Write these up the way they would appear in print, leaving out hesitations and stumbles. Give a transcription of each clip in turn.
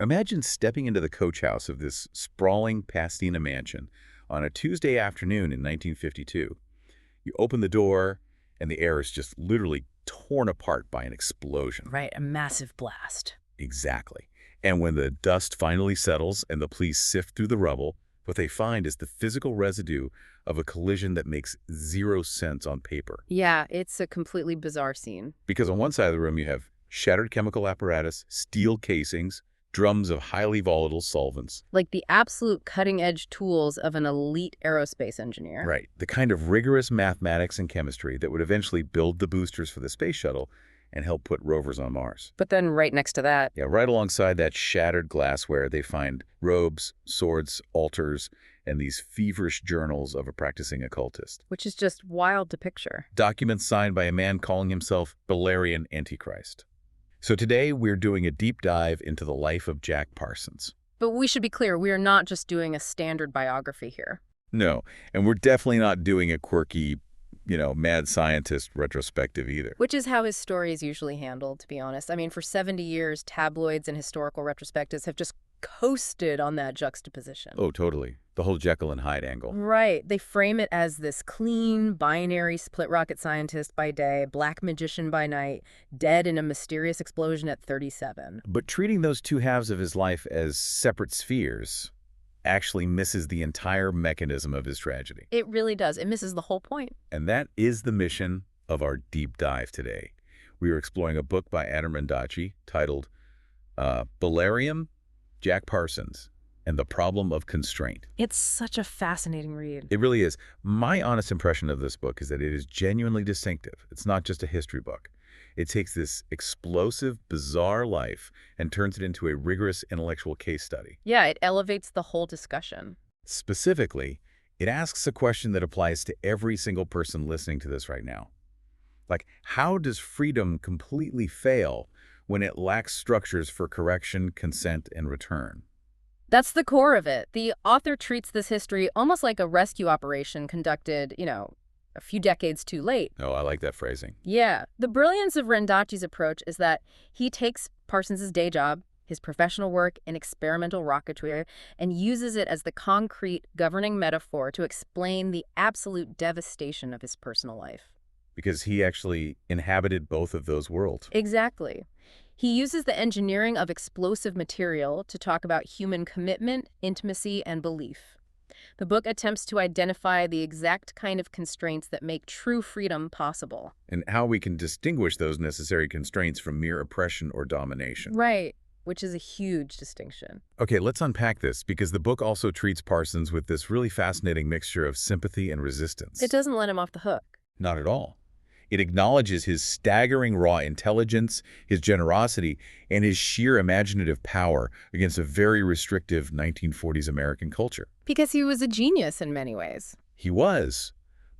Imagine stepping into the coach house of this sprawling Pasadena mansion on a Tuesday afternoon in 1952. You open the door, and the air is just literally torn apart by an explosion. Right, a massive blast. Exactly. And when the dust finally settles and the police sift through the rubble, what they find is the physical residue of a collision that makes zero sense on paper. Yeah, it's a completely bizarre scene. Because on one side of the room you have shattered chemical apparatus, steel casings, drums of highly volatile solvents. Like the absolute cutting-edge tools of an elite aerospace engineer. Right. The kind of rigorous mathematics and chemistry that would eventually build the boosters for the space shuttle and help put rovers on Mars. But then right next to that, Yeah, right alongside that shattered glassware, they find robes, swords, altars, and these feverish journals of a practicing occultist. which is just wild to picture. Documents signed by a man calling himself Belarion Antichrist. So today we're doing a deep dive into the life of Jack Parsons. But we should be clear, we are not just doing a standard biography here. No, and we're definitely not doing a quirky, mad scientist retrospective either. Which is how his story is usually handled, to be honest. I mean, for 70 years, tabloids and historical retrospectives have just coasted on that juxtaposition. Oh, totally. The whole Jekyll and Hyde angle. Right. They frame it as this clean, binary split rocket scientist by day, black magician by night, dead in a mysterious explosion at 37. But treating those two halves of his life as separate spheres actually misses the entire mechanism of his tragedy. It really does. It misses the whole point. And that is the mission of our deep dive today. We are exploring a book by Adam Randacci titled Belarion, Jack Parsons, and the Problem of Constraint. It's such a fascinating read. It really is. My honest impression of this book is that it is genuinely distinctive. It's not just a history book. It takes this explosive, bizarre life and turns it into a rigorous intellectual case study. Yeah, it elevates the whole discussion. Specifically, it asks a question that applies to every single person listening to this right now. Like, how does freedom completely fail when it lacks structures for correction, consent, and return? That's the core of it. The author treats this history almost like a rescue operation conducted, a few decades too late. Oh, I like that phrasing. Yeah. The brilliance of Randacci's approach is that he takes Parsons' day job, his professional work in experimental rocketry, and uses it as the concrete governing metaphor to explain the absolute devastation of his personal life. Because he actually inhabited both of those worlds. Exactly. He uses the engineering of explosive material to talk about human commitment, intimacy, and belief. The book attempts to identify the exact kind of constraints that make true freedom possible. And how we can distinguish those necessary constraints from mere oppression or domination. Right, which is a huge distinction. Okay, let's unpack this, because the book also treats Parsons with this really fascinating mixture of sympathy and resistance. It doesn't let him off the hook. Not at all. It acknowledges his staggering raw intelligence, his generosity, and his sheer imaginative power against a very restrictive 1940s American culture. Because he was a genius in many ways. He was,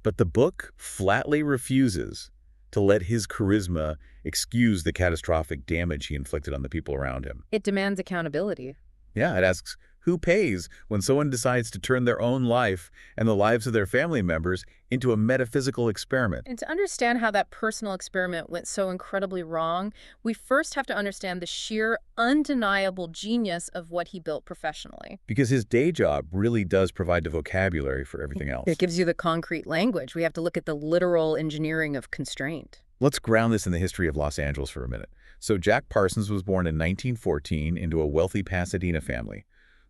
but the book flatly refuses to let his charisma excuse the catastrophic damage he inflicted on the people around him. It demands accountability. Yeah, it asks, who pays when someone decides to turn their own life and the lives of their family members into a metaphysical experiment? And to understand how that personal experiment went so incredibly wrong, we first have to understand the sheer, undeniable genius of what he built professionally. Because his day job really does provide the vocabulary for everything else. It gives you the concrete language. We have to look at the literal engineering of constraint. Let's ground this in the history of Los Angeles for a minute. So Jack Parsons was born in 1914 into a wealthy Pasadena family.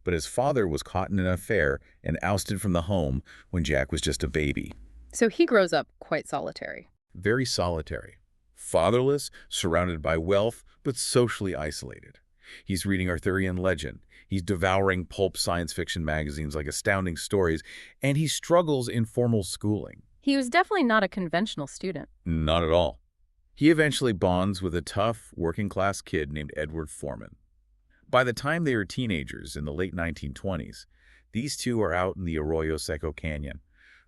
But his father was caught in an affair and ousted from the home when Jack was just a baby. So he grows up quite solitary. Very solitary. Fatherless, surrounded by wealth, but socially isolated. He's reading Arthurian legend. He's devouring pulp science fiction magazines like Astounding Stories, and he struggles in formal schooling. He was definitely not a conventional student. Not at all. He eventually bonds with a tough, working-class kid named Edward Foreman. By the time they are teenagers in the late 1920s, these two are out in the Arroyo Seco Canyon,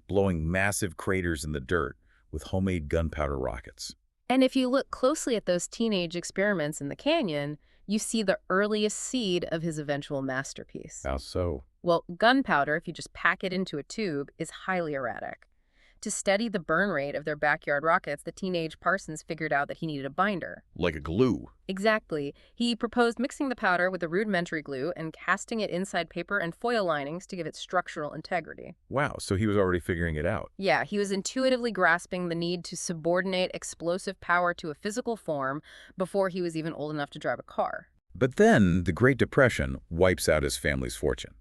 blowing massive craters in the dirt with homemade gunpowder rockets. And if you look closely at those teenage experiments in the canyon, you see the earliest seed of his eventual masterpiece. How so? Well, gunpowder, if you just pack it into a tube, is highly erratic. To steady the burn rate of their backyard rockets, the teenage Parsons figured out that he needed a binder. Like a glue. Exactly. He proposed mixing the powder with a rudimentary glue and casting it inside paper and foil linings to give it structural integrity. Wow, so he was already figuring it out. Yeah, he was intuitively grasping the need to subordinate explosive power to a physical form before he was even old enough to drive a car. But then the Great Depression wipes out his family's fortune.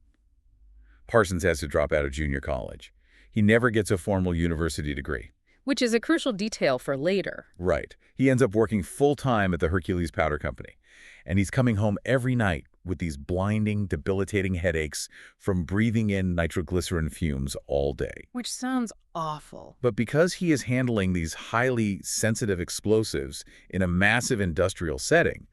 Parsons has to drop out of junior college. He never gets a formal university degree. Which is a crucial detail for later. Right. He ends up working full-time at the Hercules Powder Company. And he's coming home every night with these blinding, debilitating headaches from breathing in nitroglycerin fumes all day. Which sounds awful. But because he is handling these highly sensitive explosives in a massive industrial setting,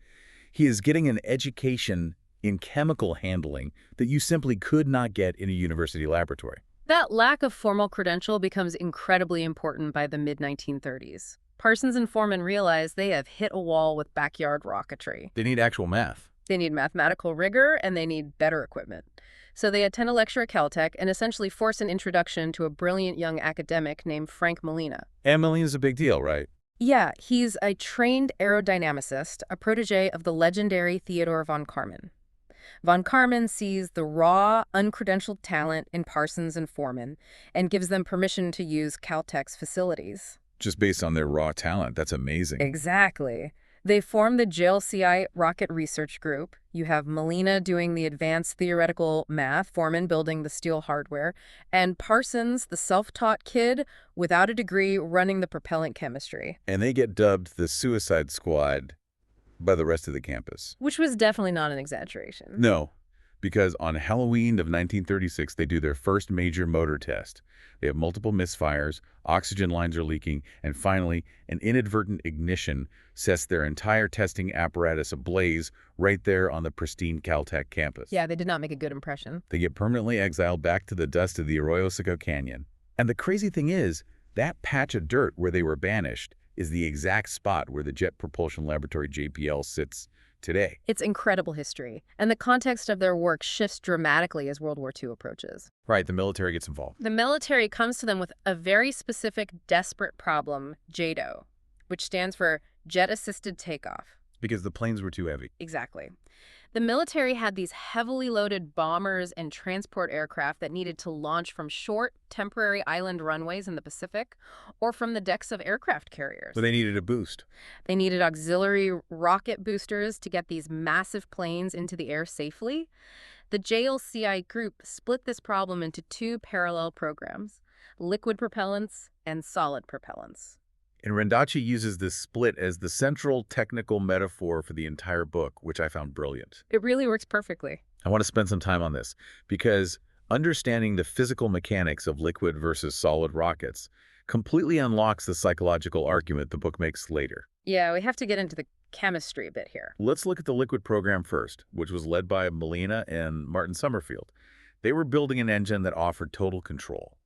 he is getting an education in chemical handling that you simply could not get in a university laboratory. That lack of formal credential becomes incredibly important by the mid-1930s. Parsons and Foreman realize they have hit a wall with backyard rocketry. They need actual math. They need mathematical rigor, and they need better equipment. So they attend a lecture at Caltech and essentially force an introduction to a brilliant young academic named Frank Molina. And Molina's a big deal, right? Yeah, he's a trained aerodynamicist, a protege of the legendary Theodore von Karman. Von Karman sees the raw, uncredentialed talent in Parsons and Foreman and gives them permission to use Caltech's facilities. Just based on their raw talent, that's amazing. Exactly. They form the JLCI Rocket Research Group. You have Molina doing the advanced theoretical math, Foreman building the steel hardware, and Parsons, the self-taught kid without a degree, running the propellant chemistry. And they get dubbed the Suicide Squad by the rest of the campus. Which was definitely not an exaggeration. No, because on Halloween of 1936, they do their first major motor test. They have multiple misfires, oxygen lines are leaking, and finally, an inadvertent ignition sets their entire testing apparatus ablaze right there on the pristine Caltech campus. Yeah, they did not make a good impression. They get permanently exiled back to the dust of the Arroyo Seco Canyon. And the crazy thing is, that patch of dirt where they were banished is the exact spot where the Jet Propulsion Laboratory JPL sits today. It's incredible history, and the context of their work shifts dramatically as World War II approaches. Right, the military gets involved. The military comes to them with a very specific, desperate problem, JATO, which stands for Jet-Assisted Takeoff. Because the planes were too heavy. Exactly. The military had these heavily loaded bombers and transport aircraft that needed to launch from short, temporary island runways in the Pacific or from the decks of aircraft carriers. But they needed a boost. They needed auxiliary rocket boosters to get these massive planes into the air safely. The JLCI group split this problem into two parallel programs, liquid propellants and solid propellants. And Rendacci uses this split as the central technical metaphor for the entire book, which I found brilliant. It really works perfectly. I want to spend some time on this because understanding the physical mechanics of liquid versus solid rockets completely unlocks the psychological argument the book makes later. Yeah, we have to get into the chemistry a bit here. Let's look at the liquid program first, which was led by Molina and Martin Summerfield. They were building an engine that offered total control.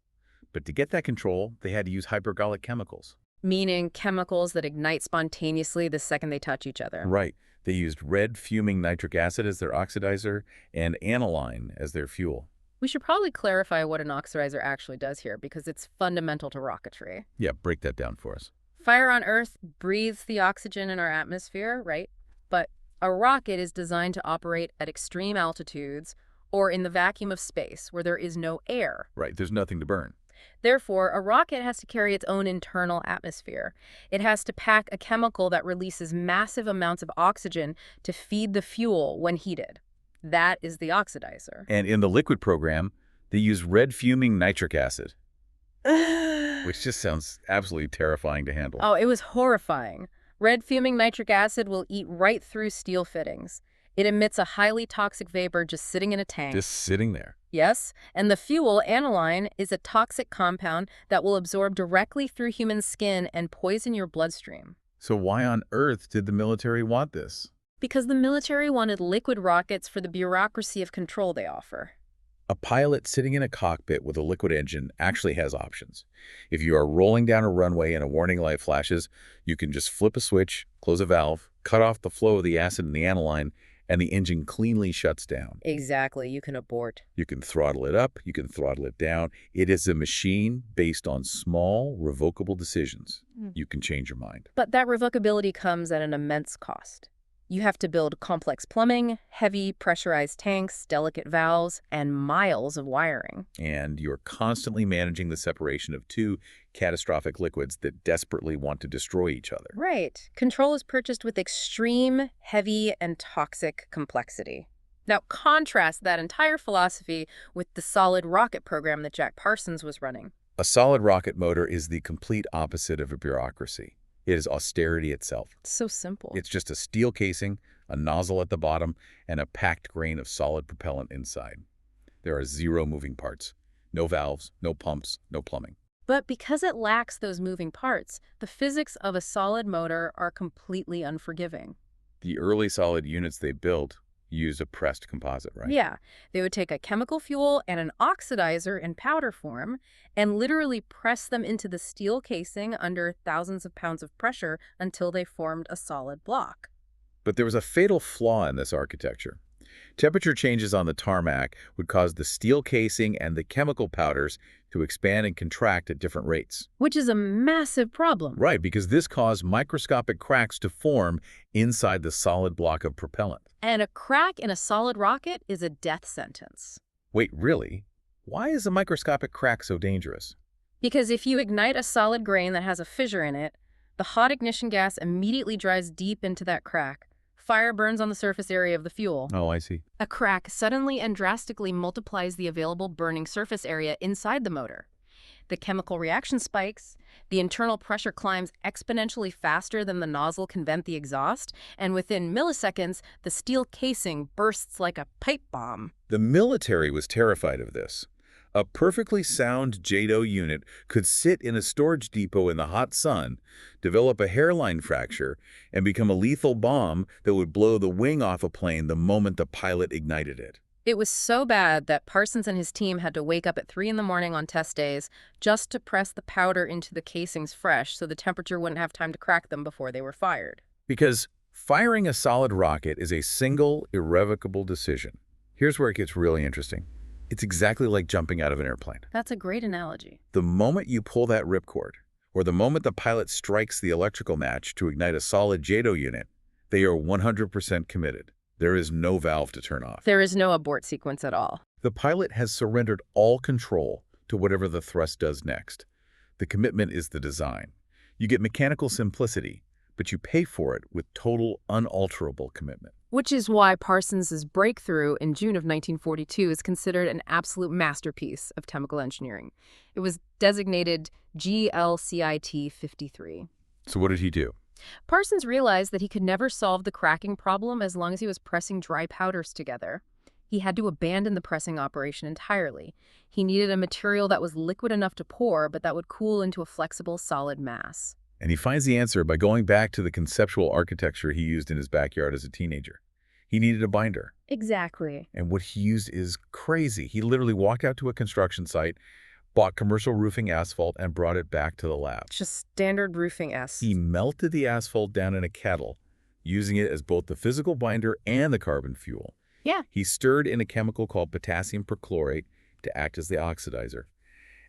But to get that control, they had to use hypergolic chemicals. Meaning chemicals that ignite spontaneously the second they touch each other. Right. They used red fuming nitric acid as their oxidizer and aniline as their fuel. We should probably clarify what an oxidizer actually does here because it's fundamental to rocketry. Yeah, break that down for us. Fire on Earth breathes the oxygen in our atmosphere, right? But a rocket is designed to operate at extreme altitudes or in the vacuum of space where there is no air. Right, there's nothing to burn. Therefore, a rocket has to carry its own internal atmosphere. It has to pack a chemical that releases massive amounts of oxygen to feed the fuel when heated. That is the oxidizer. And in the liquid program, they use red fuming nitric acid, which just sounds absolutely terrifying to handle. Oh, it was horrifying. Red fuming nitric acid will eat right through steel fittings. It emits a highly toxic vapor just sitting in a tank. Just sitting there. Yes, and the fuel, aniline, is a toxic compound that will absorb directly through human skin and poison your bloodstream. So why on earth did the military want this? Because the military wanted liquid rockets for the bureaucracy of control they offer. A pilot sitting in a cockpit with a liquid engine actually has options. If you are rolling down a runway and a warning light flashes, you can just flip a switch, close a valve, cut off the flow of the acid and the aniline, and the engine cleanly shuts down. Exactly. You can abort. You can throttle it up, you can throttle it down. It is a machine based on small, revocable decisions. You can change your mind. But that revocability comes at an immense cost. You have to build complex plumbing, heavy pressurized tanks, delicate valves, and miles of wiring. And you're constantly managing the separation of two catastrophic liquids that desperately want to destroy each other. Right. Control is purchased with extreme, heavy, and toxic complexity. Now, contrast that entire philosophy with the solid rocket program that Jack Parsons was running. A solid rocket motor is the complete opposite of a bureaucracy. It is austerity itself. It's so simple. It's just a steel casing, a nozzle at the bottom, and a packed grain of solid propellant inside. There are 0 moving parts. No valves, no pumps, no plumbing. But because it lacks those moving parts, the physics of a solid motor are completely unforgiving. The early solid units they built used a pressed composite, right? Yeah, they would take a chemical fuel and an oxidizer in powder form and literally press them into the steel casing under thousands of pounds of pressure until they formed a solid block. But there was a fatal flaw in this architecture. Temperature changes on the tarmac would cause the steel casing and the chemical powders to expand and contract at different rates. Which is a massive problem. Right, because this caused microscopic cracks to form inside the solid block of propellant. And a crack in a solid rocket is a death sentence. Wait, really? Why is a microscopic crack so dangerous? Because if you ignite a solid grain that has a fissure in it, the hot ignition gas immediately drives deep into that crack. Fire burns on the surface area of the fuel. Oh, I see. A crack suddenly and drastically multiplies the available burning surface area inside the motor. The chemical reaction spikes, the internal pressure climbs exponentially faster than the nozzle can vent the exhaust, and within milliseconds, the steel casing bursts like a pipe bomb. The military was terrified of this. A perfectly sound O.T.O unit could sit in a storage depot in the hot sun, develop a hairline fracture, and become a lethal bomb that would blow the wing off a plane the moment the pilot ignited it. It was so bad that Parsons and his team had to wake up at 3 in the morning on test days just to press the powder into the casings fresh so the temperature wouldn't have time to crack them before they were fired. Because firing a solid rocket is a single, irrevocable decision. Here's where it gets really interesting. It's exactly like jumping out of an airplane. That's a great analogy. The moment you pull that ripcord, or the moment the pilot strikes the electrical match to ignite a solid O.T.O unit, they are 100% committed. There is no valve to turn off. There is no abort sequence at all. The pilot has surrendered all control to whatever the thrust does next. The commitment is the design. You get mechanical simplicity, but you pay for it with total, unalterable commitment. Which is why Parsons' breakthrough in June of 1942 is considered an absolute masterpiece of chemical engineering. It was designated GLCIT 53. So what did he do? Parsons realized that he could never solve the cracking problem as long as he was pressing dry powders together. He had to abandon the pressing operation entirely. He needed a material that was liquid enough to pour, but that would cool into a flexible, solid mass. And he finds the answer by going back to the conceptual architecture he used in his backyard as a teenager. He needed a binder. Exactly. And what he used is crazy. He literally walked out to a construction site, bought commercial roofing asphalt, and brought it back to the lab. Just standard roofing He melted the asphalt down in a kettle, using it as both the physical binder and the carbon fuel. Yeah. He stirred in a chemical called potassium perchlorate to act as the oxidizer.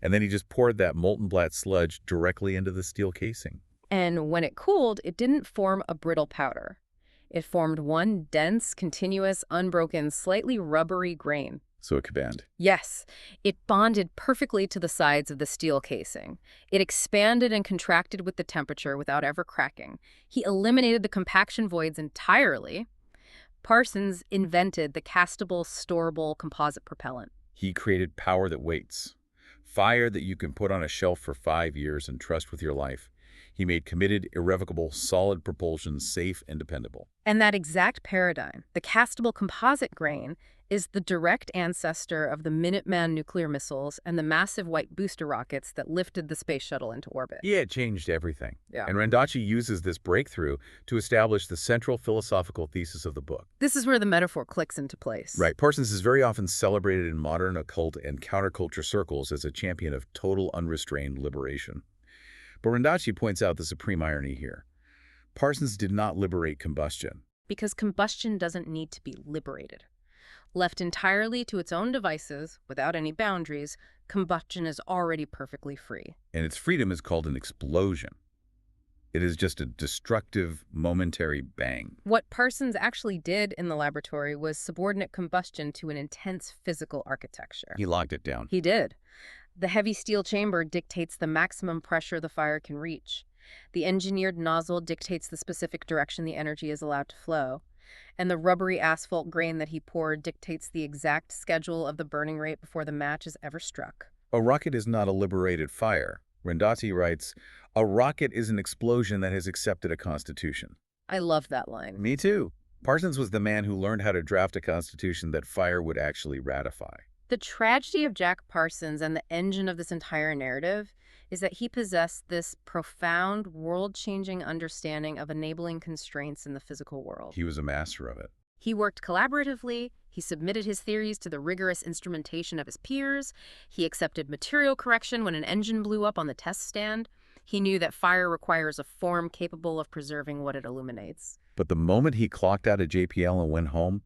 And then he just poured that molten black sludge directly into the steel casing. And when it cooled, it didn't form a brittle powder. It formed one dense, continuous, unbroken, slightly rubbery grain. So it could bend. Yes, it bonded perfectly to the sides of the steel casing. It expanded and contracted with the temperature without ever cracking. He eliminated the compaction voids entirely. Parsons invented the castable, storable composite propellant. He created power that waits. Fire that you can put on a shelf for 5 years and trust with your life. He made committed, irrevocable, solid propulsion safe and dependable. And that exact paradigm, the castable composite grain, is the direct ancestor of the Minuteman nuclear missiles and the massive white booster rockets that lifted the space shuttle into orbit. Yeah, it changed everything. Yeah. And Randacci uses this breakthrough to establish the central philosophical thesis of the book. This is where the metaphor clicks into place. Right. Parsons is very often celebrated in modern occult and counterculture circles as a champion of total unrestrained liberation. But Randacci points out the supreme irony here. Parsons did not liberate combustion. Because combustion doesn't need to be liberated. Left entirely to its own devices, without any boundaries, combustion is already perfectly free. And its freedom is called an explosion. It is just a destructive, momentary bang. What Parsons actually did in the laboratory was subordinate combustion to an intense physical architecture. He locked it down. He did. The heavy steel chamber dictates the maximum pressure the fire can reach. The engineered nozzle dictates the specific direction the energy is allowed to flow. And the rubbery asphalt grain that he poured dictates the exact schedule of the burning rate before the match is ever struck. A rocket is not a liberated fire. Rendati writes, "A rocket is an explosion that has accepted a constitution." I love that line. Me too. Parsons was the man who learned how to draft a constitution that fire would actually ratify. The tragedy of Jack Parsons and the engine of this entire narrative is that he possessed this profound, world-changing understanding of enabling constraints in the physical world. He was a master of it. He worked collaboratively, he submitted his theories to the rigorous instrumentation of his peers, he accepted material correction when an engine blew up on the test stand. He knew that fire requires a form capable of preserving what it illuminates. But the moment he clocked out of JPL and went home,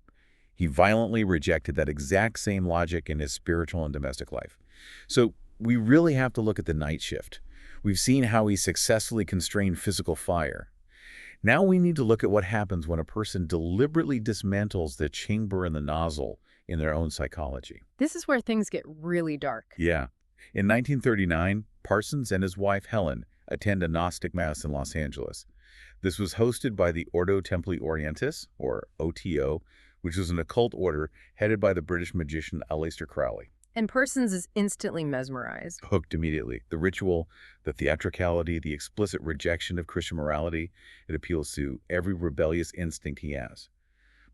he violently rejected that exact same logic in his spiritual and domestic life. So we really have to look at the night shift. We've seen how he successfully constrained physical fire. Now we need to look at what happens when a person deliberately dismantles the chamber and the nozzle in their own psychology. This is where things get really dark. Yeah. In 1939, Parsons and his wife Helen attend a Gnostic Mass in Los Angeles. This was hosted by the Ordo Templi Orientis, or O.T.O., which was an occult order headed by the British magician Aleister Crowley. And Parsons is instantly mesmerized. Hooked immediately. The ritual, the theatricality, the explicit rejection of Christian morality, it appeals to every rebellious instinct he has.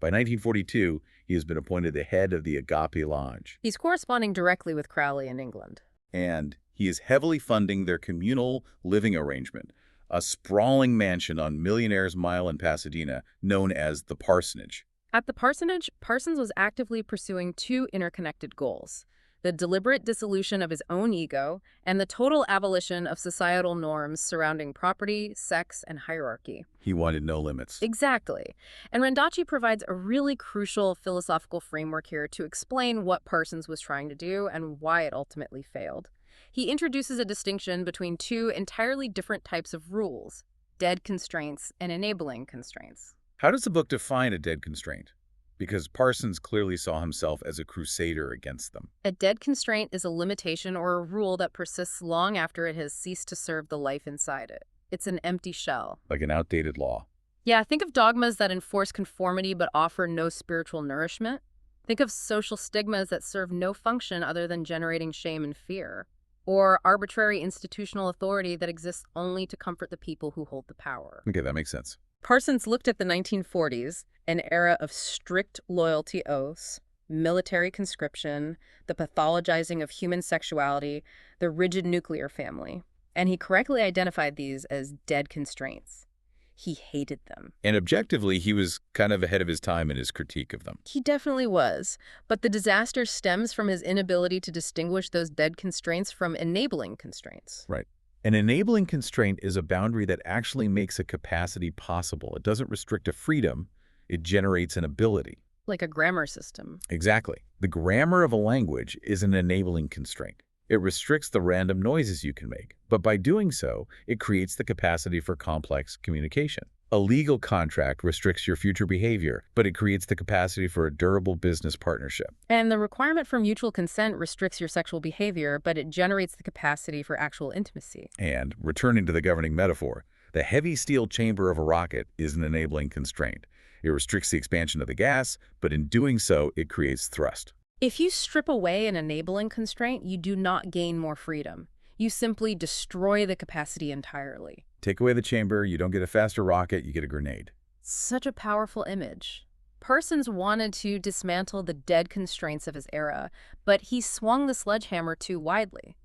By 1942, he has been appointed the head of the Agape Lodge. He's corresponding directly with Crowley in England. And he is heavily funding their communal living arrangement, a sprawling mansion on Millionaire's Mile in Pasadena known as the Parsonage. At the Parsonage, Parsons was actively pursuing two interconnected goals: the deliberate dissolution of his own ego and the total abolition of societal norms surrounding property, sex, and hierarchy. He wanted no limits. Exactly. And Rendacci provides a really crucial philosophical framework here to explain what Parsons was trying to do and why it ultimately failed. He introduces a distinction between two entirely different types of rules: dead constraints and enabling constraints. How does the book define a dead constraint? Because Parsons clearly saw himself as a crusader against them. A dead constraint is a limitation or a rule that persists long after it has ceased to serve the life inside it. It's an empty shell. Like an outdated law. Yeah, think of dogmas that enforce conformity but offer no spiritual nourishment. Think of social stigmas that serve no function other than generating shame and fear. Or arbitrary institutional authority that exists only to comfort the people who hold the power. Okay, that makes sense. Parsons looked at the 1940s, an era of strict loyalty oaths, military conscription, the pathologizing of human sexuality, the rigid nuclear family, and he correctly identified these as dead constraints. He hated them. And objectively, he was kind of ahead of his time in his critique of them. He definitely was, but the disaster stems from his inability to distinguish those dead constraints from enabling constraints. Right. An enabling constraint is a boundary that actually makes a capacity possible. It doesn't restrict a freedom, it generates an ability. Like a grammar system. Exactly. The grammar of a language is an enabling constraint. It restricts the random noises you can make, but by doing so, it creates the capacity for complex communication. A legal contract restricts your future behavior, but it creates the capacity for a durable business partnership. And the requirement for mutual consent restricts your sexual behavior, but it generates the capacity for actual intimacy. And, returning to the governing metaphor, the heavy steel chamber of a rocket is an enabling constraint. It restricts the expansion of the gas, but in doing so, it creates thrust. If you strip away an enabling constraint, you do not gain more freedom. You simply destroy the capacity entirely. Take away the chamber, you don't get a faster rocket, you get a grenade. Such a powerful image. Parsons wanted to dismantle the dead constraints of his era, but he swung the sledgehammer too widely.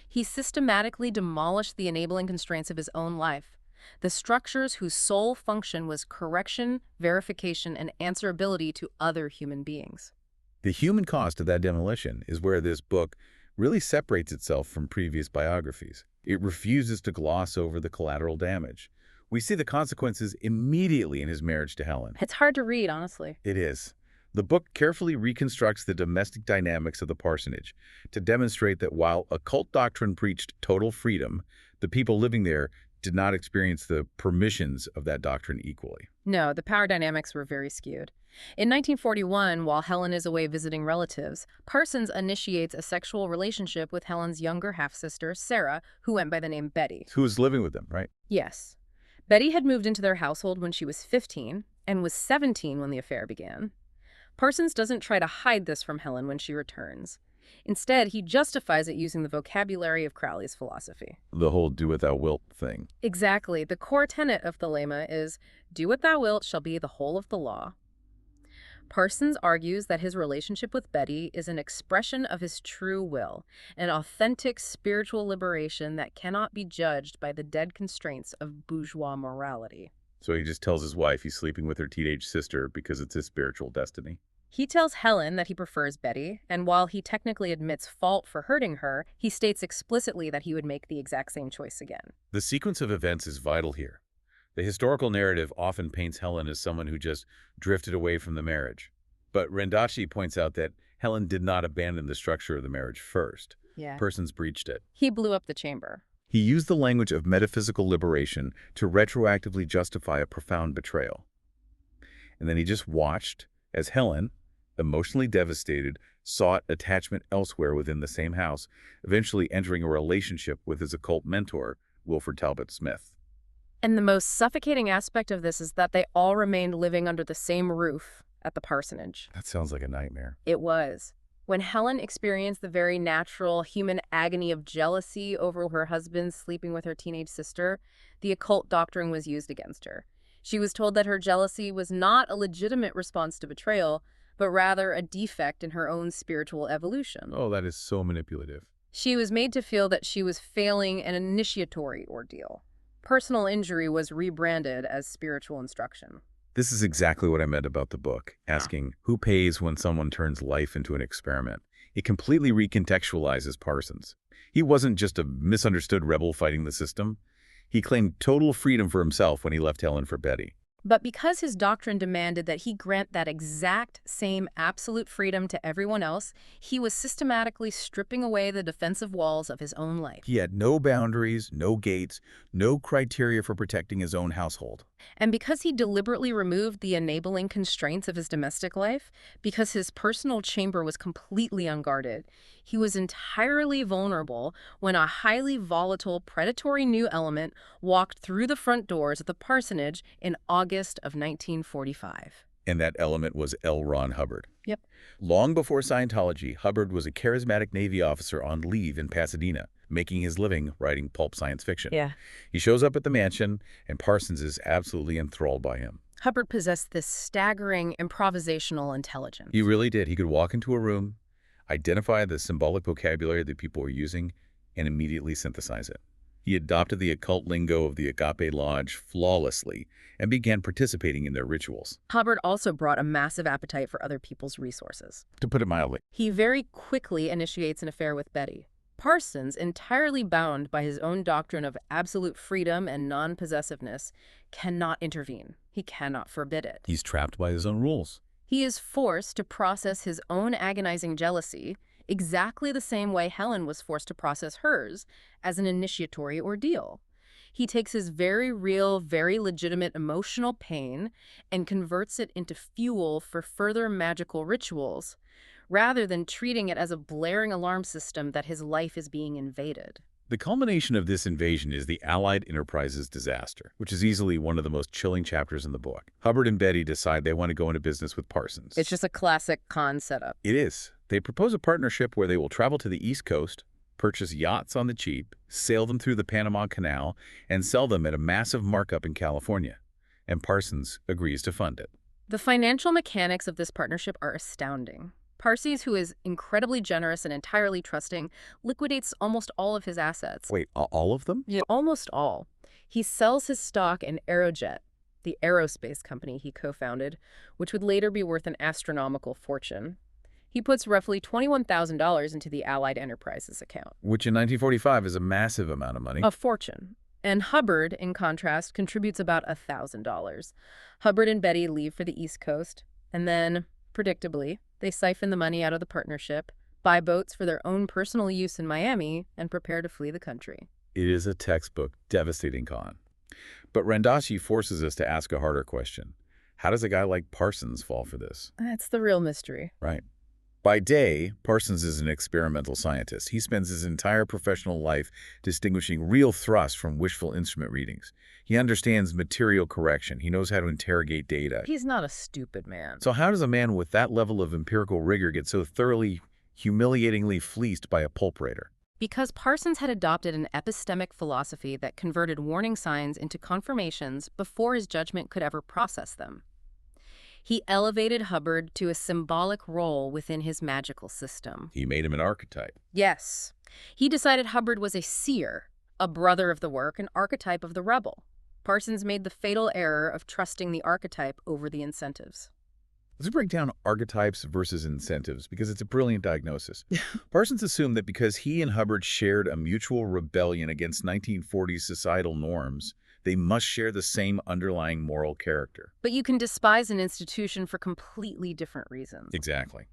He systematically demolished the enabling constraints of his own life, the structures whose sole function was correction, verification, and answerability to other human beings. The human cost of that demolition is where this book really separates itself from previous biographies. It refuses to gloss over the collateral damage. We see the consequences immediately in his marriage to Helen. It's hard to read, honestly. It is. The book carefully reconstructs the domestic dynamics of the parsonage to demonstrate that while occult doctrine preached total freedom, the people living there did not experience the permissions of that doctrine equally. No, the power dynamics were very skewed. In 1941, while Helen is away visiting relatives, Parsons initiates a sexual relationship with Helen's younger half-sister, Sarah, who went by the name Betty. Who was living with them, right? Yes. Betty had moved into their household when she was 15 and was 17 when the affair began. Parsons doesn't try to hide this from Helen when she returns. Instead, he justifies it using the vocabulary of Crowley's philosophy. The whole do what thou wilt thing. Exactly. The core tenet of the lemma is, do what thou wilt shall be the whole of the law. Parsons argues that his relationship with Betty is an expression of his true will, an authentic spiritual liberation that cannot be judged by the dead constraints of bourgeois morality. So he just tells his wife he's sleeping with her teenage sister because it's his spiritual destiny. He tells Helen that he prefers Betty, and while he technically admits fault for hurting her, he states explicitly that he would make the exact same choice again. The sequence of events is vital here. The historical narrative often paints Helen as someone who just drifted away from the marriage. But Rendachi points out that Helen did not abandon the structure of the marriage first. Yeah. Parsons breached it. He blew up the chamber. He used the language of metaphysical liberation to retroactively justify a profound betrayal. And then he just watched as Helen, emotionally devastated, sought attachment elsewhere within the same house, eventually entering a relationship with his occult mentor, Wilford Talbot Smith. And the most suffocating aspect of this is that they all remained living under the same roof at the parsonage. That sounds like a nightmare. It was. When Helen experienced the very natural human agony of jealousy over her husband sleeping with her teenage sister, the occult doctrine was used against her. She was told that her jealousy was not a legitimate response to betrayal, but rather a defect in her own spiritual evolution. Oh, that is so manipulative. She was made to feel that she was failing an initiatory ordeal. Personal injury was rebranded as spiritual instruction. This is exactly what I meant about the book, asking who pays when someone turns life into an experiment. It completely recontextualizes Parsons. He wasn't just a misunderstood rebel fighting the system. He claimed total freedom for himself when he left Helen for Betty. But because his doctrine demanded that he grant that exact same absolute freedom to everyone else, he was systematically stripping away the defensive walls of his own life. He had no boundaries, no gates, no criteria for protecting his own household. And because he deliberately removed the enabling constraints of his domestic life, because his personal chamber was completely unguarded, he was entirely vulnerable when a highly volatile, predatory new element walked through the front doors of the parsonage in August of 1945. And that element was L. Ron Hubbard. Yep. Long before Scientology, Hubbard was a charismatic Navy officer on leave in Pasadena, making his living writing pulp science fiction. Yeah. He shows up at the mansion, and Parsons is absolutely enthralled by him. Hubbard possessed this staggering improvisational intelligence. He really did. He could walk into a room, identify the symbolic vocabulary that people were using, and immediately synthesize it. He adopted the occult lingo of the Agape Lodge flawlessly and began participating in their rituals. Hubbard also brought a massive appetite for other people's resources. To put it mildly. He very quickly initiates an affair with Betty. Parsons, entirely bound by his own doctrine of absolute freedom and non-possessiveness, cannot intervene. He cannot forbid it. He's trapped by his own rules. He is forced to process his own agonizing jealousy exactly the same way Helen was forced to process hers, as an initiatory ordeal. He takes his very real, very legitimate emotional pain and converts it into fuel for further magical rituals, rather than treating it as a blaring alarm system that his life is being invaded. The culmination of this invasion is the Allied Enterprises disaster, which is easily one of the most chilling chapters in the book. Hubbard and Betty decide they want to go into business with Parsons. It's just a classic con setup. It is. They propose a partnership where they will travel to the East Coast, purchase yachts on the cheap, sail them through the Panama Canal, and sell them at a massive markup in California. And Parsons agrees to fund it. The financial mechanics of this partnership are astounding. Parsons, who is incredibly generous and entirely trusting, liquidates almost all of his assets. Wait, all of them? Yeah, almost all. He sells his stock in Aerojet, the aerospace company he co-founded, which would later be worth an astronomical fortune. He puts roughly $21,000 into the Allied Enterprises account. Which in 1945 is a massive amount of money. A fortune. And Hubbard, in contrast, contributes about $1,000. Hubbard and Betty leave for the East Coast, and then, predictably, they siphon the money out of the partnership, buy boats for their own personal use in Miami, and prepare to flee the country. It is a textbook, devastating con. But Randazzi forces us to ask a harder question. How does a guy like Parsons fall for this? That's the real mystery. Right. By day, Parsons is an experimental scientist. He spends his entire professional life distinguishing real thrust from wishful instrument readings. He understands material correction. He knows how to interrogate data. He's not a stupid man. So how does a man with that level of empirical rigor get so thoroughly, humiliatingly fleeced by a pulp raider? Because Parsons had adopted an epistemic philosophy that converted warning signs into confirmations before his judgment could ever process them. He elevated Hubbard to a symbolic role within his magical system. He made him an archetype. Yes. He decided Hubbard was a seer, a brother of the work, an archetype of the rebel. Parsons made the fatal error of trusting the archetype over the incentives. Let's break down archetypes versus incentives, because it's a brilliant diagnosis. Parsons assumed that because he and Hubbard shared a mutual rebellion against 1940s societal norms, they must share the same underlying moral character. But you can despise an institution for completely different reasons. Exactly.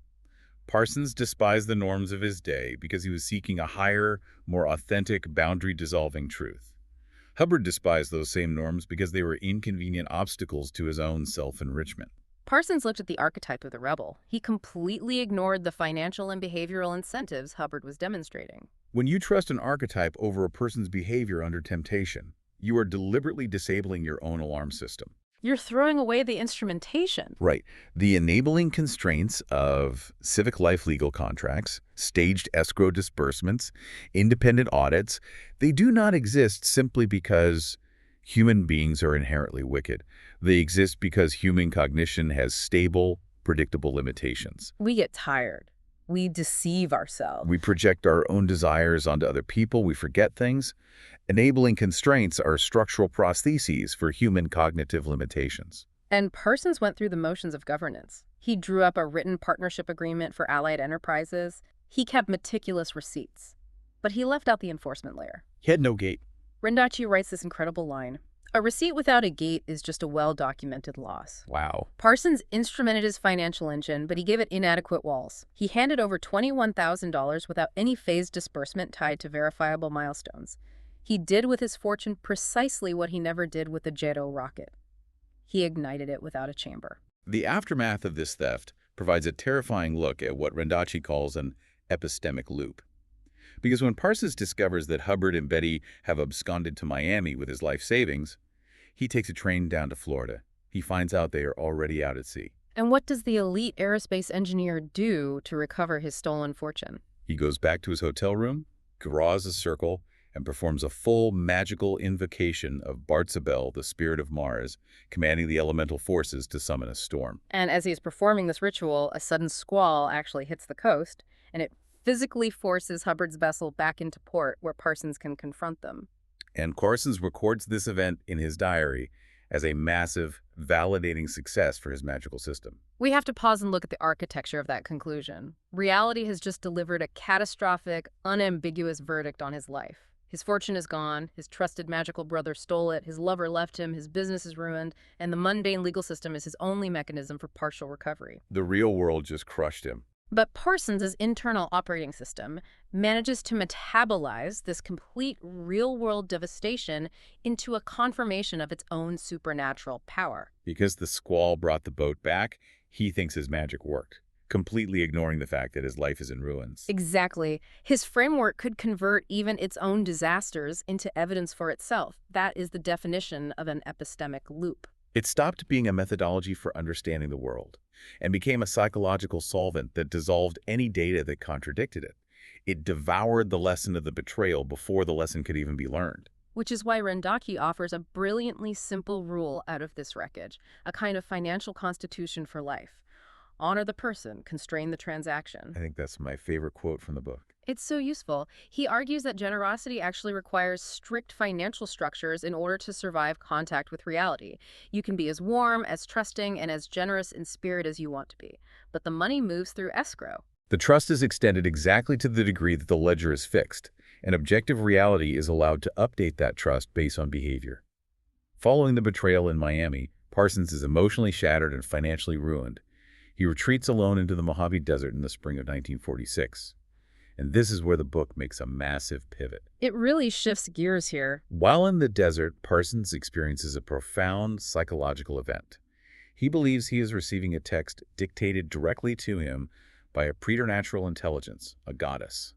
Parsons despised the norms of his day because he was seeking a higher, more authentic, boundary-dissolving truth. Hubbard despised those same norms because they were inconvenient obstacles to his own self-enrichment. Parsons looked at the archetype of the rebel. He completely ignored the financial and behavioral incentives Hubbard was demonstrating. When you trust an archetype over a person's behavior under temptation, you are deliberately disabling your own alarm system. You're throwing away the instrumentation. Right. The enabling constraints of civic life legal contracts, staged escrow disbursements, independent audits, they do not exist simply because human beings are inherently wicked. They exist because human cognition has stable, predictable limitations. We get tired. We deceive ourselves. We project our own desires onto other people. We forget things. Enabling constraints are structural prostheses for human cognitive limitations. And Parsons went through the motions of governance. He drew up a written partnership agreement for allied enterprises. He kept meticulous receipts. But he left out the enforcement layer. He had no gate. Randazzi writes this incredible line: "A receipt without a gate is just a well-documented loss." Wow. Parsons instrumented his financial engine, but he gave it inadequate walls. He handed over $21,000 without any phased disbursement tied to verifiable milestones. He did with his fortune precisely what he never did with the O.T.O rocket. He ignited it without a chamber. The aftermath of this theft provides a terrifying look at what Randazzi calls an epistemic loop. Because when Parsons discovers that Hubbard and Betty have absconded to Miami with his life savings, he takes a train down to Florida. He finds out they are already out at sea. And what does the elite aerospace engineer do to recover his stolen fortune? He goes back to his hotel room, draws a circle, and performs a full magical invocation of Bartzabel, the spirit of Mars, commanding the elemental forces to summon a storm. And as he's performing this ritual, a sudden squall actually hits the coast, and it physically forces Hubbard's vessel back into port where Parsons can confront them. And Parsons records this event in his diary as a massive, validating success for his magical system. We have to pause and look at the architecture of that conclusion. Reality has just delivered a catastrophic, unambiguous verdict on his life. His fortune is gone, his trusted magical brother stole it, his lover left him, his business is ruined, and the mundane legal system is his only mechanism for partial recovery. The real world just crushed him. But Parsons' internal operating system manages to metabolize this complete real-world devastation into a confirmation of its own supernatural power. Because the squall brought the boat back, he thinks his magic worked, completely ignoring the fact that his life is in ruins. Exactly. His framework could convert even its own disasters into evidence for itself. That is the definition of an epistemic loop. It stopped being a methodology for understanding the world and became a psychological solvent that dissolved any data that contradicted it. It devoured the lesson of the betrayal before the lesson could even be learned. Which is why Randazzi offers a brilliantly simple rule out of this wreckage, a kind of financial constitution for life. Honor the person, constrain the transaction. I think that's my favorite quote from the book. It's so useful. He argues that generosity actually requires strict financial structures in order to survive contact with reality. You can be as warm, as trusting, and as generous in spirit as you want to be, but the money moves through escrow. The trust is extended exactly to the degree that the ledger is fixed, and objective reality is allowed to update that trust based on behavior. Following the betrayal in Miami, Parsons is emotionally shattered and financially ruined. He retreats alone into the Mojave Desert in the spring of 1946. And this is where the book makes a massive pivot. It really shifts gears here. While in the desert, Parsons experiences a profound psychological event. He believes he is receiving a text dictated directly to him by a preternatural intelligence, a goddess.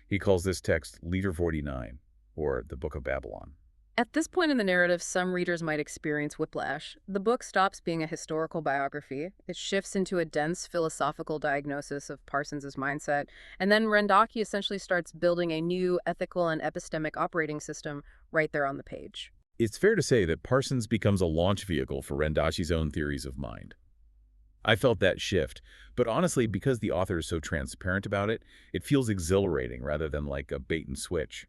He calls this text Leader 49, or the Book of Babylon. At this point in the narrative, some readers might experience whiplash. The book stops being a historical biography. It shifts into a dense philosophical diagnosis of Parsons's mindset, and then Rendaki essentially starts building a new ethical and epistemic operating system right there on the page. It's fair to say that Parsons becomes a launch vehicle for Rendachi's own theories of mind. I felt that shift, but honestly, because the author is so transparent about it, it feels exhilarating rather than like a bait and switch.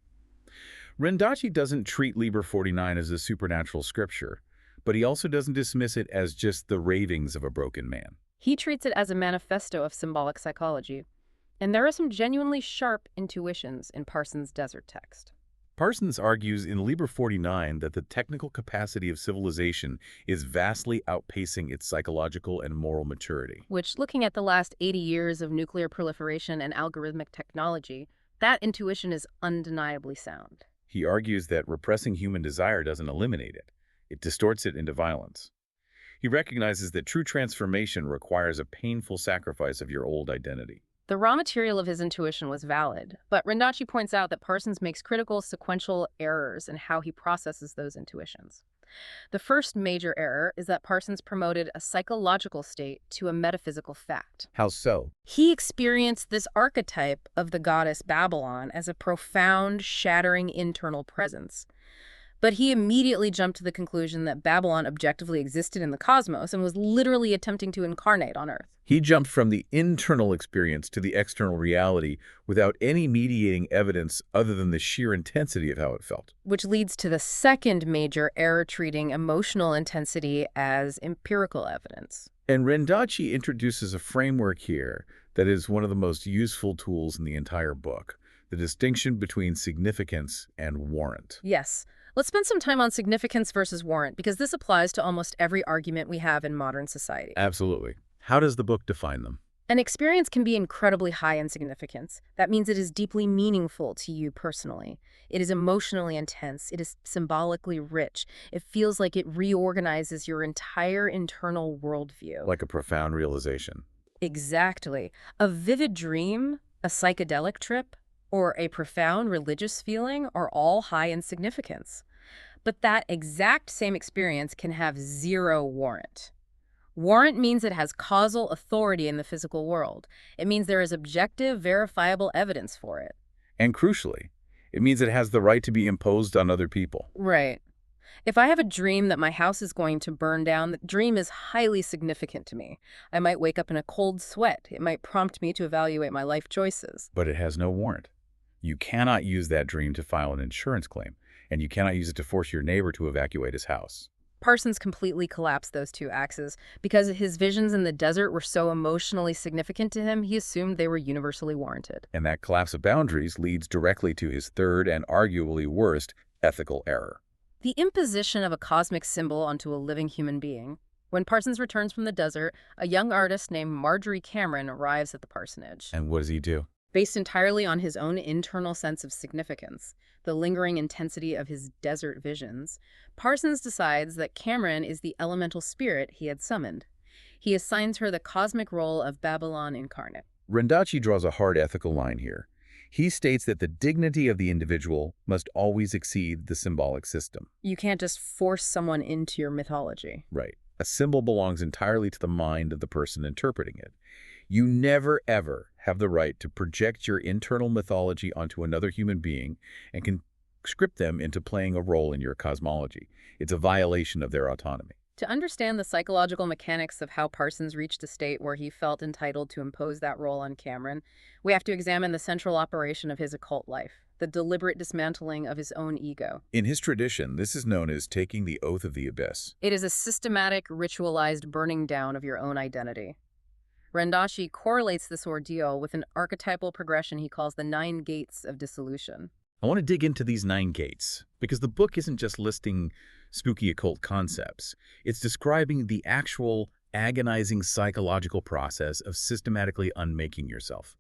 Rendachi doesn't treat Liber 49 as a supernatural scripture, but he also doesn't dismiss it as just the ravings of a broken man. He treats it as a manifesto of symbolic psychology, and there are some genuinely sharp intuitions in Parsons' desert text. Parsons argues in Liber 49 that the technical capacity of civilization is vastly outpacing its psychological and moral maturity. Which, looking at the last 80 years of nuclear proliferation and algorithmic technology, that intuition is undeniably sound. He argues that repressing human desire doesn't eliminate it. It distorts it into violence. He recognizes that true transformation requires a painful sacrifice of your old identity. The raw material of his intuition was valid, but Rendachi points out that Parsons makes critical sequential errors in how he processes those intuitions. The first major error is that Parsons promoted a psychological state to a metaphysical fact. How so? He experienced this archetype of the goddess Babylon as a profound, shattering internal presence. But he immediately jumped to the conclusion that Babylon objectively existed in the cosmos and was literally attempting to incarnate on Earth. He jumped from the internal experience to the external reality without any mediating evidence other than the sheer intensity of how it felt. Which leads to the second major error, treating emotional intensity as empirical evidence. And Rendachi introduces a framework here that is one of the most useful tools in the entire book, the distinction between significance and warrant. Yes. Let's spend some time on significance versus warrant, because this applies to almost every argument we have in modern society. Absolutely. How does the book define them? An experience can be incredibly high in significance. That means it is deeply meaningful to you personally. It is emotionally intense. It is symbolically rich. It feels like it reorganizes your entire internal worldview. Like a profound realization. Exactly. A vivid dream, a psychedelic trip, or a profound religious feeling are all high in significance. But that exact same experience can have zero warrant. Warrant means it has causal authority in the physical world. It means there is objective, verifiable evidence for it. And crucially, it means it has the right to be imposed on other people. Right. If I have a dream that my house is going to burn down, the dream is highly significant to me. I might wake up in a cold sweat. It might prompt me to evaluate my life choices. But it has no warrant. You cannot use that dream to file an insurance claim, and you cannot use it to force your neighbor to evacuate his house. Parsons completely collapsed those two axes. Because his visions in the desert were so emotionally significant to him, he assumed they were universally warranted. And that collapse of boundaries leads directly to his third and arguably worst ethical error. The imposition of a cosmic symbol onto a living human being. When Parsons returns from the desert, a young artist named Marjorie Cameron arrives at the parsonage. And what does he do? Based entirely on his own internal sense of significance, the lingering intensity of his desert visions, Parsons decides that Cameron is the elemental spirit he had summoned. He assigns her the cosmic role of Babylon incarnate. Rendachi draws a hard ethical line here. He states that the dignity of the individual must always exceed the symbolic system. You can't just force someone into your mythology. Right. A symbol belongs entirely to the mind of the person interpreting it. You never, ever have the right to project your internal mythology onto another human being and conscript them into playing a role in your cosmology. It's a violation of their autonomy. To understand the psychological mechanics of how Parsons reached a state where he felt entitled to impose that role on Cameron, we have to examine the central operation of his occult life, the deliberate dismantling of his own ego. In his tradition, this is known as taking the oath of the abyss. It is a systematic, ritualized burning down of your own identity. Rendachi correlates this ordeal with an archetypal progression he calls the 9 gates of dissolution. I want to dig into these 9 gates, because the book isn't just listing spooky occult concepts. It's describing the actual agonizing psychological process of systematically unmaking yourself.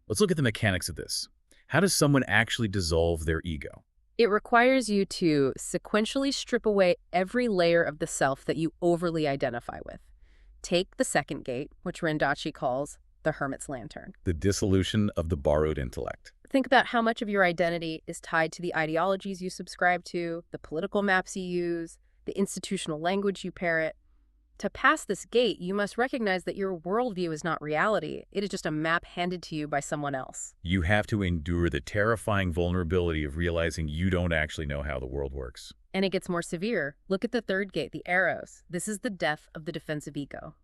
Let's look at the mechanics of this. How does someone actually dissolve their ego? It requires you to sequentially strip away every layer of the self that you overly identify with. Take the second gate, which Rendachi calls the hermit's lantern. The dissolution of the borrowed intellect. Think about how much of your identity is tied to the ideologies you subscribe to, the political maps you use, the institutional language you parrot. To pass this gate, you must recognize that your worldview is not reality. It is just a map handed to you by someone else. You have to endure the terrifying vulnerability of realizing you don't actually know how the world works. And it gets more severe. Look at the third gate, the arrows. This is the death of the defensive ego.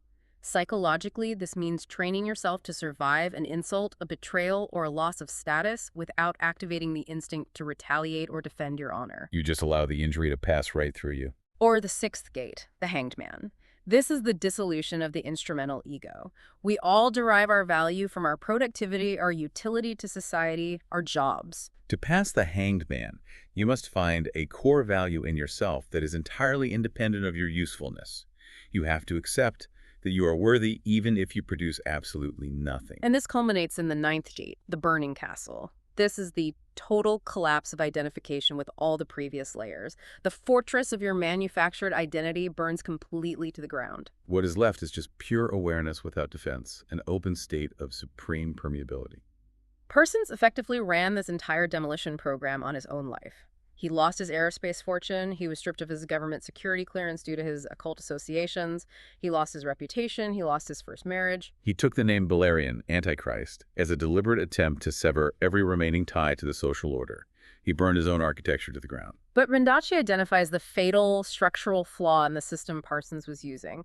Psychologically, this means training yourself to survive an insult, a betrayal, or a loss of status without activating the instinct to retaliate or defend your honor. You just allow the injury to pass right through you. Or the sixth gate, the hanged man. This is the dissolution of the instrumental ego. We all derive our value from our productivity, our utility to society, our jobs. To pass the hanged man, you must find a core value in yourself that is entirely independent of your usefulness. You have to accept that you are worthy even if you produce absolutely nothing. And this culminates in the ninth gate, the burning castle. This is the total collapse of identification with all the previous layers. The fortress of your manufactured identity burns completely to the ground. What is left is just pure awareness without defense, an open state of supreme permeability. Parsons effectively ran this entire demolition program on his own life. He lost his aerospace fortune, he was stripped of his government security clearance due to his occult associations, he lost his reputation, he lost his first marriage. He took the name Belarion, Antichrist, as a deliberate attempt to sever every remaining tie to the social order. He burned his own architecture to the ground. But Rendachi identifies the fatal structural flaw in the system Parsons was using.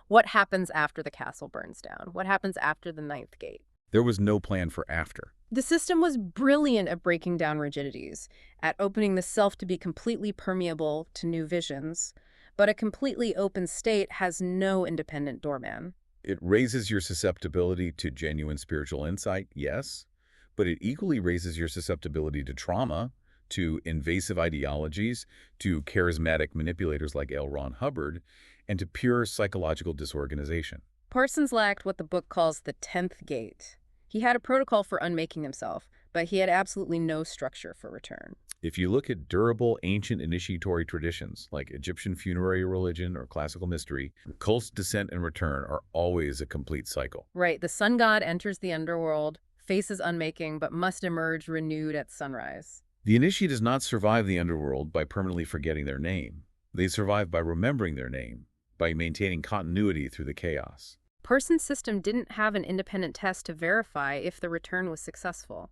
What happens after the castle burns down? What happens after the ninth gate? There was no plan for after. The system was brilliant at breaking down rigidities, at opening the self to be completely permeable to new visions, but a completely open state has no independent doorman. It raises your susceptibility to genuine spiritual insight, yes, but it equally raises your susceptibility to trauma, to invasive ideologies, to charismatic manipulators like L. Ron Hubbard, and to pure psychological disorganization. Parsons lacked what the book calls the 10th gate. He had a protocol for unmaking himself, but he had absolutely no structure for return. If you look at durable, ancient initiatory traditions like Egyptian funerary religion or classical mystery, cult's descent and return are always a complete cycle. Right, the sun god enters the underworld, faces unmaking, but must emerge renewed at sunrise. The initiate does not survive the underworld by permanently forgetting their name. They survive by remembering their name, by maintaining continuity through the chaos. Parsons' system didn't have an independent test to verify if the return was successful.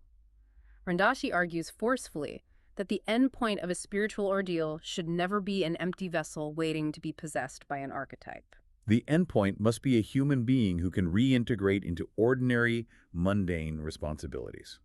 Rendachi argues forcefully that the end point of a spiritual ordeal should never be an empty vessel waiting to be possessed by an archetype. The endpoint must be a human being who can reintegrate into ordinary, mundane responsibilities.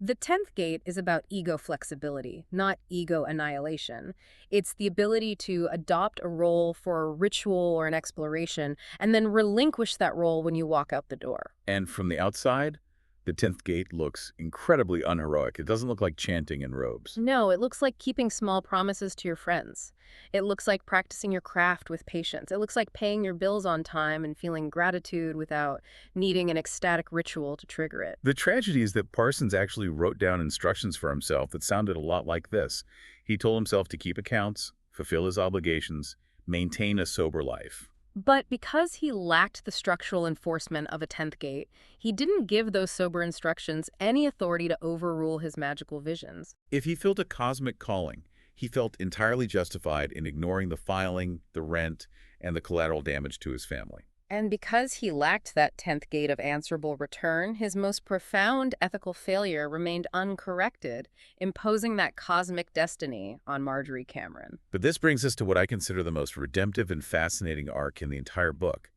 The 10th gate is about ego flexibility, not ego annihilation. It's the ability to adopt a role for a ritual or an exploration and then relinquish that role when you walk out the door. And from the outside, the 10th gate looks incredibly unheroic. It doesn't look like chanting in robes. No, it looks like keeping small promises to your friends. It looks like practicing your craft with patience. It looks like paying your bills on time and feeling gratitude without needing an ecstatic ritual to trigger it. The tragedy is that Parsons actually wrote down instructions for himself that sounded a lot like this. He told himself to keep accounts, fulfill his obligations, maintain a sober life. But because he lacked the structural enforcement of a 10th gate, he didn't give those sober instructions any authority to overrule his magical visions. If he felt a cosmic calling, he felt entirely justified in ignoring the filing, the rent, and the collateral damage to his family. And because he lacked that 10th gate of answerable return, his most profound ethical failure remained uncorrected, imposing that cosmic destiny on Marjorie Cameron. But this brings us to what I consider the most redemptive and fascinating arc in the entire book.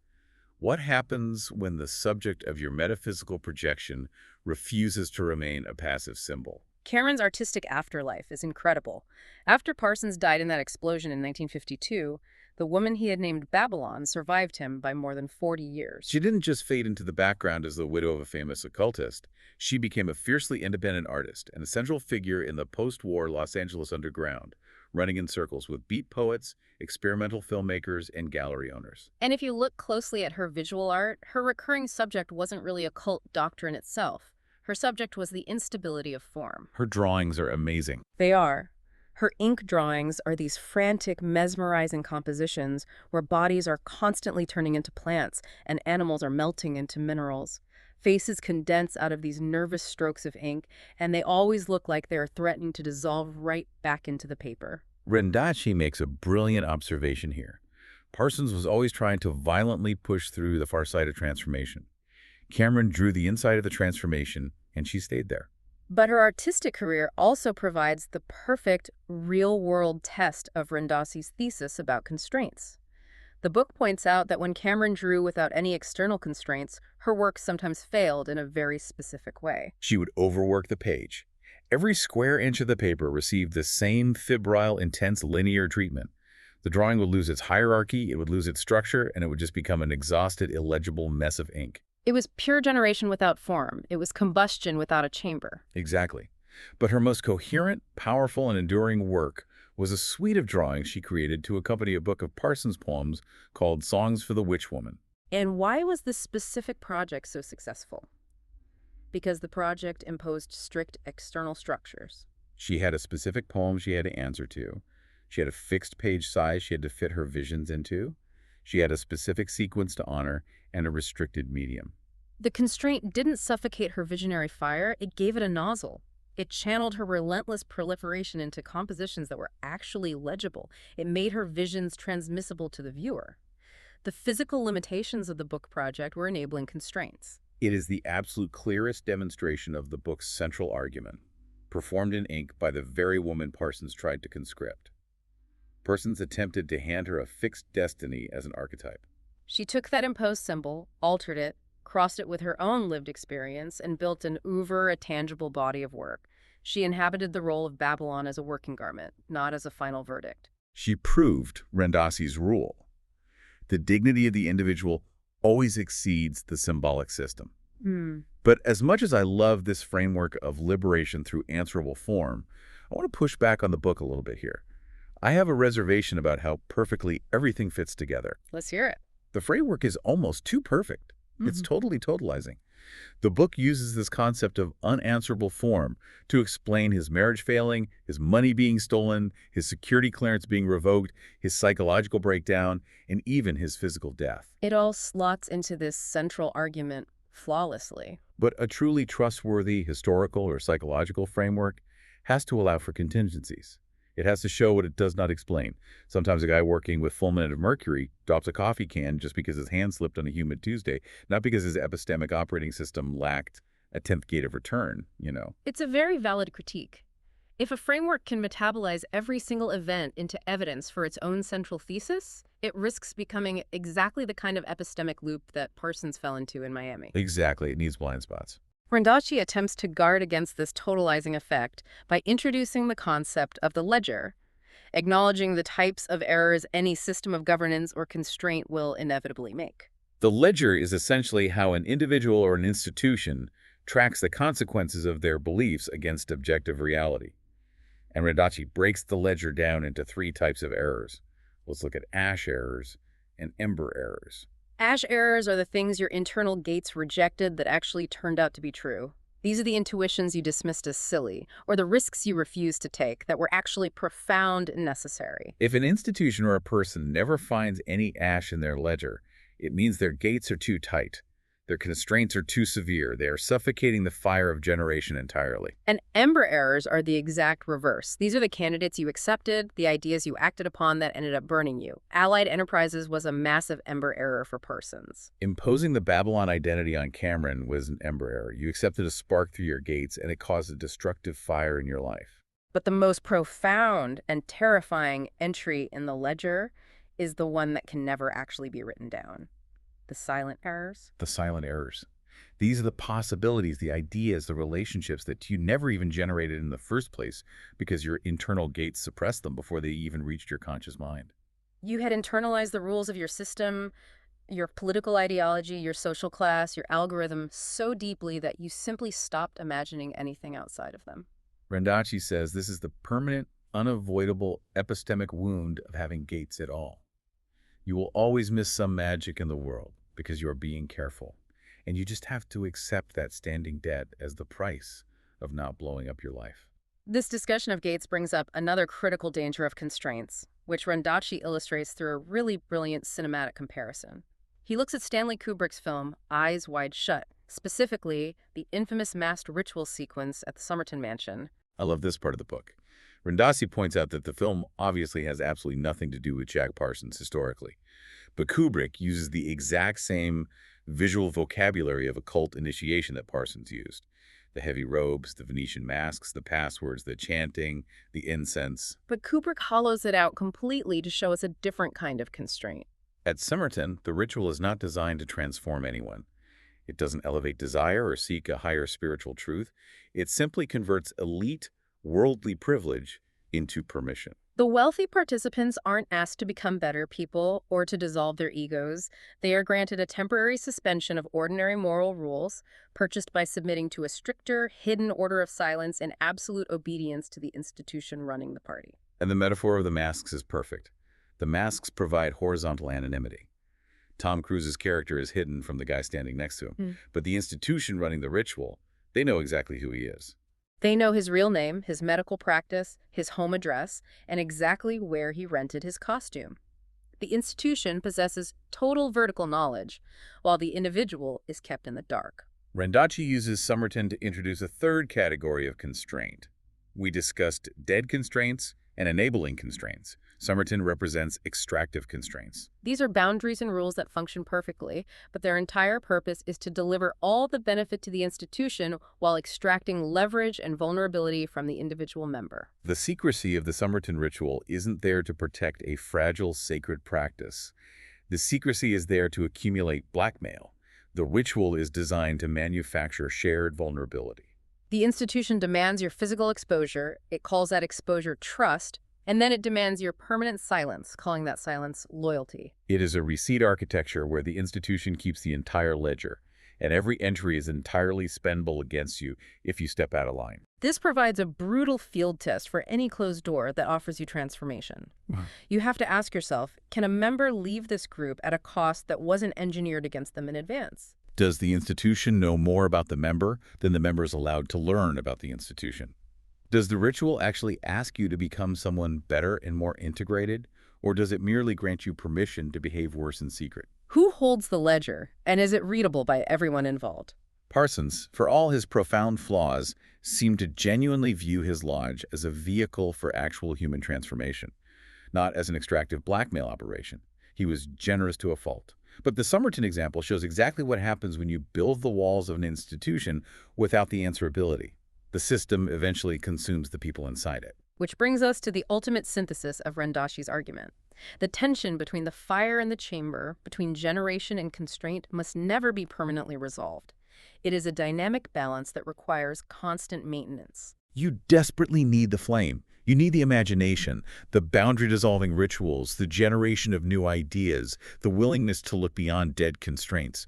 What happens when the subject of your metaphysical projection refuses to remain a passive symbol? Cameron's artistic afterlife is incredible. After Parsons died in that explosion in 1952, The woman he had named Babylon survived him by more than 40 years. She didn't just fade into the background as the widow of a famous occultist. She became a fiercely independent artist and a central figure in the post-war Los Angeles underground, running in circles with beat poets, experimental filmmakers, and gallery owners. And if you look closely at her visual art, her recurring subject wasn't really occult doctrine itself. Her subject was the instability of form. Her drawings are amazing. They are. Her ink drawings are these frantic, mesmerizing compositions where bodies are constantly turning into plants and animals are melting into minerals. Faces condense out of these nervous strokes of ink, and they always look like they are threatening to dissolve right back into the paper. Rendachi makes a brilliant observation here. Parsons was always trying to violently push through the far side of transformation. Cameron drew the inside of the transformation, and she stayed there. But her artistic career also provides the perfect real-world test of Rendachi's thesis about constraints. The book points out that when Cameron drew without any external constraints, her work sometimes failed in a very specific way. She would overwork the page. Every square inch of the paper received the same febrile, intense linear treatment. The drawing would lose its hierarchy, it would lose its structure, and it would just become an exhausted, illegible mess of ink. It was pure generation without form. It was combustion without a chamber. Exactly. But her most coherent, powerful, and enduring work was a suite of drawings she created to accompany a book of Parsons poems called Songs for the Witch Woman. And why was this specific project so successful? Because the project imposed strict external structures. She had a specific poem she had to answer to. She had a fixed page size she had to fit her visions into. She had a specific sequence to honor and a restricted medium. The constraint didn't suffocate her visionary fire, it gave it a nozzle. It channeled her relentless proliferation into compositions that were actually legible. It made her visions transmissible to the viewer. The physical limitations of the book project were enabling constraints. It is the absolute clearest demonstration of the book's central argument, performed in ink by the very woman Parsons tried to conscript. Parsons attempted to hand her a fixed destiny as an archetype. She took that imposed symbol, altered it, crossed it with her own lived experience, and built an oeuvre, a tangible body of work. She inhabited the role of Babylon as a working garment, not as a final verdict. She proved Rendachi's rule. The dignity of the individual always exceeds the symbolic system. But as much as I love this framework of liberation through answerable form, I want to push back on the book a little bit here. I have a reservation about how perfectly everything fits together. Let's hear it. The framework is almost too perfect. It's totally totalizing. The book uses this concept of unanswerable form to explain his marriage failing, his money being stolen, his security clearance being revoked, his psychological breakdown, and even his physical death. It all slots into this central argument flawlessly. But a truly trustworthy historical or psychological framework has to allow for contingencies. It has to show what it does not explain. Sometimes a guy working with fulminate of mercury drops a coffee can just because his hand slipped on a humid Tuesday, not because his epistemic operating system lacked a 10th gate of return, It's a very valid critique. If a framework can metabolize every single event into evidence for its own central thesis, it risks becoming exactly the kind of epistemic loop that Parsons fell into in Miami. Exactly. It needs blind spots. Rendachi attempts to guard against this totalizing effect by introducing the concept of the ledger, acknowledging the types of errors any system of governance or constraint will inevitably make. The ledger is essentially how an individual or an institution tracks the consequences of their beliefs against objective reality. And Rendachi breaks the ledger down into 3 types of errors. Let's look at ash errors and ember errors. Ash errors are the things your internal gates rejected that actually turned out to be true. These are the intuitions you dismissed as silly, or the risks you refused to take that were actually profound and necessary. If an institution or a person never finds any ash in their ledger, it means their gates are too tight. Their constraints are too severe. They are suffocating the fire of generation entirely. And ember errors are the exact reverse. These are the candidates you accepted, the ideas you acted upon that ended up burning you. Allied Enterprises was a massive ember error for Parsons. Imposing the Babylon identity on Cameron was an ember error. You accepted a spark through your gates, and it caused a destructive fire in your life. But the most profound and terrifying entry in the ledger is the one that can never actually be written down. The silent errors? The silent errors. These are the possibilities, the ideas, the relationships that you never even generated in the first place because your internal gates suppressed them before they even reached your conscious mind. You had internalized the rules of your system, your political ideology, your social class, your algorithm so deeply that you simply stopped imagining anything outside of them. Randacci says this is the permanent, unavoidable epistemic wound of having gates at all. You will always miss some magic in the world because you are being careful, and you just have to accept that standing dead as the price of not blowing up your life. This discussion of gates brings up another critical danger of constraints, which Randacci illustrates through a really brilliant cinematic comparison. He looks at Stanley Kubrick's film Eyes Wide Shut, specifically the infamous masked ritual sequence at the Somerton Mansion. I love this part of the book. Randacci points out that the film obviously has absolutely nothing to do with Jack Parsons historically, but Kubrick uses the exact same visual vocabulary of occult initiation that Parsons used. The heavy robes, the Venetian masks, the passwords, the chanting, the incense. But Kubrick hollows it out completely to show us a different kind of constraint. At Somerton, the ritual is not designed to transform anyone. It doesn't elevate desire or seek a higher spiritual truth. It simply converts elite, worldly privilege into permission. The wealthy participants aren't asked to become better people or to dissolve their egos. They are granted a temporary suspension of ordinary moral rules, purchased by submitting to a stricter, hidden order of silence and absolute obedience to the institution running the party. And the metaphor of the masks is perfect. The masks provide horizontal anonymity. Tom Cruise's character is hidden from the guy standing next to him, but the institution running the ritual, they know exactly who he is. They know his real name, his medical practice, his home address, and exactly where he rented his costume. The institution possesses total vertical knowledge, while the individual is kept in the dark. Randacci uses Somerton to introduce a third category of constraint. We discussed dead constraints and enabling constraints. Somerton represents extractive constraints. These are boundaries and rules that function perfectly, but their entire purpose is to deliver all the benefit to the institution while extracting leverage and vulnerability from the individual member. The secrecy of the Somerton ritual isn't there to protect a fragile sacred practice. The secrecy is there to accumulate blackmail. The ritual is designed to manufacture shared vulnerability. The institution demands your physical exposure, it calls that exposure trust, and then it demands your permanent silence, calling that silence loyalty. It is a receipt architecture where the institution keeps the entire ledger, and every entry is entirely spendable against you if you step out of line. This provides a brutal field test for any closed door that offers you transformation. You have to ask yourself, can a member leave this group at a cost that wasn't engineered against them in advance? Does the institution know more about the member than the member is allowed to learn about the institution? Does the ritual actually ask you to become someone better and more integrated, or does it merely grant you permission to behave worse in secret? Who holds the ledger, and is it readable by everyone involved? Parsons, for all his profound flaws, seemed to genuinely view his lodge as a vehicle for actual human transformation, not as an extractive blackmail operation. He was generous to a fault. But the Somerton example shows exactly what happens when you build the walls of an institution without the answerability. The system eventually consumes the people inside it. Which brings us to the ultimate synthesis of Randacci's argument. The tension between the fire and the chamber, between generation and constraint, must never be permanently resolved. It is a dynamic balance that requires constant maintenance. You desperately need the flame. You need the imagination, the boundary-dissolving rituals, the generation of new ideas, the willingness to look beyond dead constraints.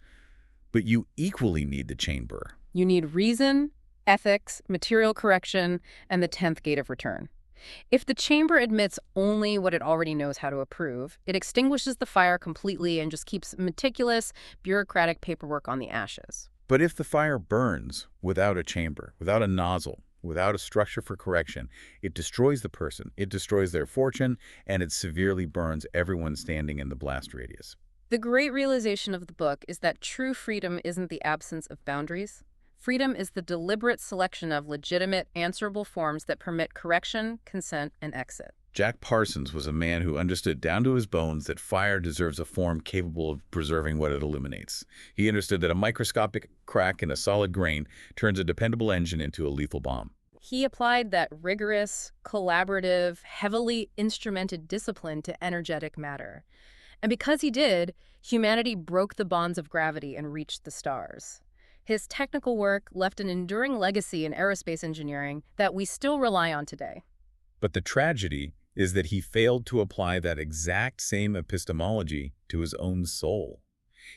But you equally need the chamber. You need reason, ethics, material correction, and the 10th gate of return. If the chamber admits only what it already knows how to approve, it extinguishes the fire completely and just keeps meticulous, bureaucratic paperwork on the ashes. But if the fire burns without a chamber, without a nozzle, without a structure for correction, it destroys the person, it destroys their fortune, and it severely burns everyone standing in the blast radius. The great realization of the book is that true freedom isn't the absence of boundaries. Freedom is the deliberate selection of legitimate, answerable forms that permit correction, consent, and exit. Jack Parsons was a man who understood down to his bones that fire deserves a form capable of preserving what it illuminates. He understood that a microscopic crack in a solid grain turns a dependable engine into a lethal bomb. He applied that rigorous, collaborative, heavily instrumented discipline to energetic matter. And because he did, humanity broke the bonds of gravity and reached the stars. His technical work left an enduring legacy in aerospace engineering that we still rely on today. But the tragedy is that he failed to apply that exact same epistemology to his own soul.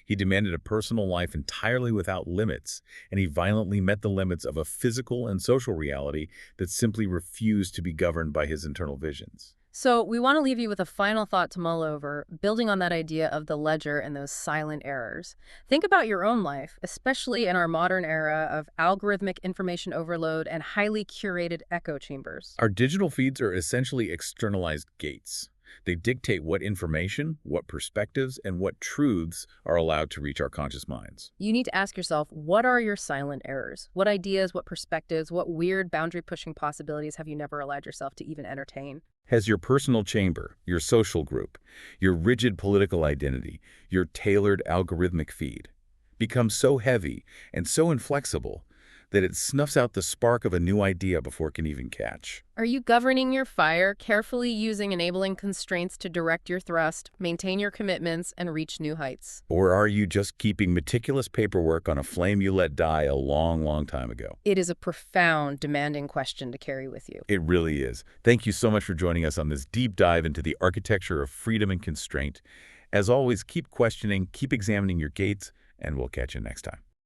He demanded a personal life entirely without limits, and he violently met the limits of a physical and social reality that simply refused to be governed by his internal visions. So we want to leave you with a final thought to mull over, building on that idea of the ledger and those silent errors. Think about your own life, especially in our modern era of algorithmic information overload and highly curated echo chambers. Our digital feeds are essentially externalized gates. They dictate what information, what perspectives, and what truths are allowed to reach our conscious minds. You need to ask yourself, what are your silent errors? What ideas, what perspectives, what weird boundary-pushing possibilities have you never allowed yourself to even entertain? Has your personal chamber, your social group, your rigid political identity, your tailored algorithmic feed become so heavy and so inflexible that it snuffs out the spark of a new idea before it can even catch? Are you governing your fire, carefully using enabling constraints to direct your thrust, maintain your commitments, and reach new heights? Or are you just keeping meticulous paperwork on a flame you let die a long, long time ago? It is a profound, demanding question to carry with you. It really is. Thank you so much for joining us on this deep dive into the architecture of freedom and constraint. As always, keep questioning, keep examining your gates, and we'll catch you next time.